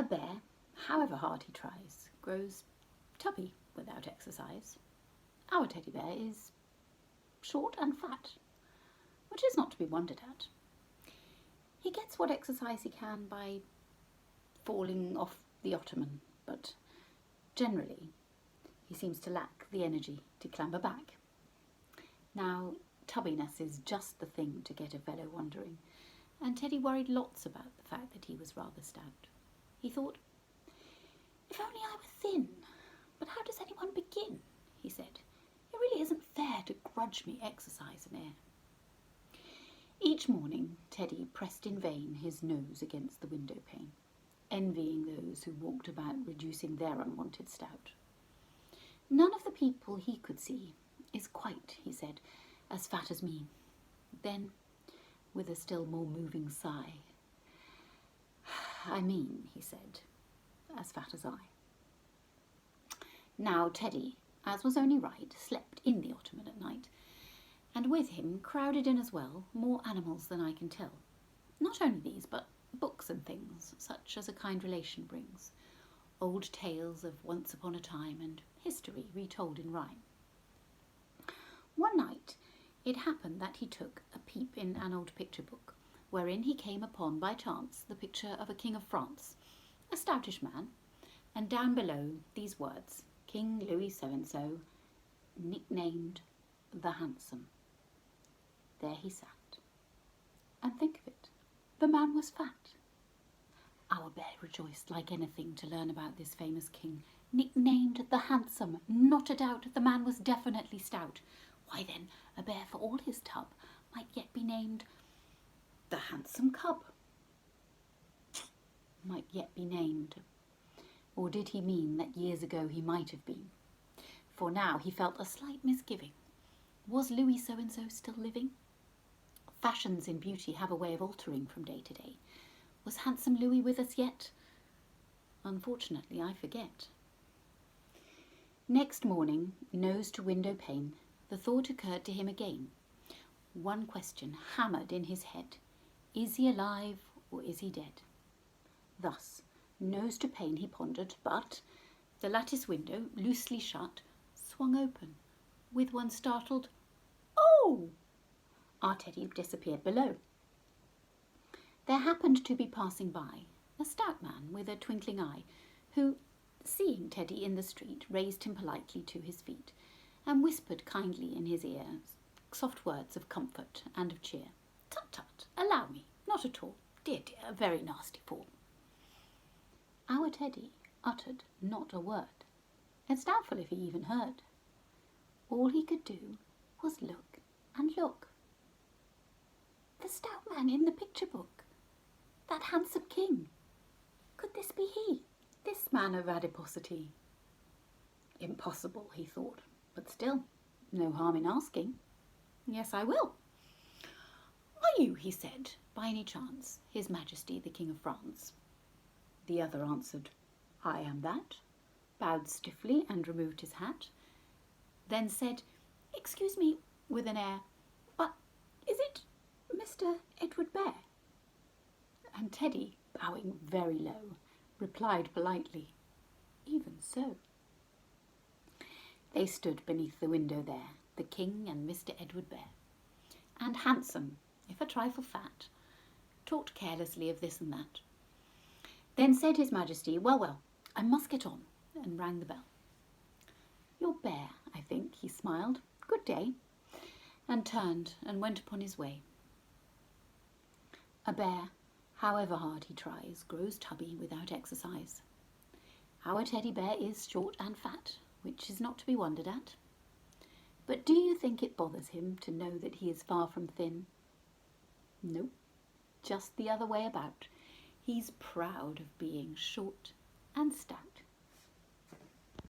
bear, however hard he tries, grows tubby without exercise. Our teddy bear is short and fat, which is not to be wondered at. He gets what exercise he can by falling off the ottoman, but generally he seems to lack the energy to clamber back. Now, tubbiness is just the thing to get a fellow wondering, and Teddy worried lots about the fact that he was rather stout. He thought, "If only I were thin, but how does anyone begin?" he said. "It really isn't fair to grudge me exercise and air." Each morning, Teddy pressed in vain his nose against the window pane, envying those who walked about reducing their unwanted stout. "None of the people he could see is quite," he said, "as fat as me." Then, with a still more moving sigh, "I mean," he said, "as fat as I." Now Teddy, as was only right, slept in the ottoman at night, and with him, crowded in as well, more animals than I can tell. Not only these, but books and things, such as a kind relation brings, old tales of once upon a time and history retold in rhyme. One night it happened that he took a peep in an old picture book, wherein he came upon by chance the picture of a king of France, a stoutish man, and down below these words, "King Louis so-and-so, nicknamed the Handsome." There he sat. And think of it, the man was fat. Our bear rejoiced like anything to learn about this famous king, nicknamed the Handsome. Not a doubt the man was definitely stout. Why then, a bear for all his tub might yet be named the Handsome Cub. Might yet be named. Or did he mean that years ago he might have been? For now he felt a slight misgiving. Was Louis so-and-so still living? Fashions in beauty have a way of altering from day to day. Was handsome Louis with us yet? Unfortunately, I forget. Next morning, nose to window pane, the thought occurred to him again. One question hammered in his head. Is he alive or is he dead? Thus, nose to pane he pondered, but the lattice window, loosely shut, swung open, with one startled "Oh!" Our Teddy disappeared below. There happened to be passing by a stout man with a twinkling eye, who, seeing Teddy in the street, raised him politely to his feet, and whispered kindly in his ear soft words of comfort and of cheer. "Tut, tut, allow me, not at all, dear, dear, a very nasty fall." Our Teddy uttered not a word. It's doubtful if he even heard. All he could do was look and look. The stout man in the picture book, that handsome king. Could this be he, this man of adiposity? Impossible, he thought, but still, no harm in asking. "Yes, I will." "Are you," he said, "by any chance, His Majesty the King of France?" The other answered, "I am that," bowed stiffly and removed his hat, then said, "Excuse me," with an air, "but is it Mr. Edward Bear?" And Teddy, bowing very low, replied politely, "Even so." They stood beneath the window there, the king and Mr. Edward Bear, and handsome, if a trifle fat, talked carelessly of this and that. Then said His Majesty, "Well, well, I must get on," and rang the bell. "Your bear, I think," he smiled. "Good day," and turned and went upon his way. A bear, however hard he tries, grows tubby without exercise. Our teddy bear is short and fat, which is not to be wondered at. But do you think it bothers him to know that he is far from thin? No, just the other way about. He's proud of being short and stout.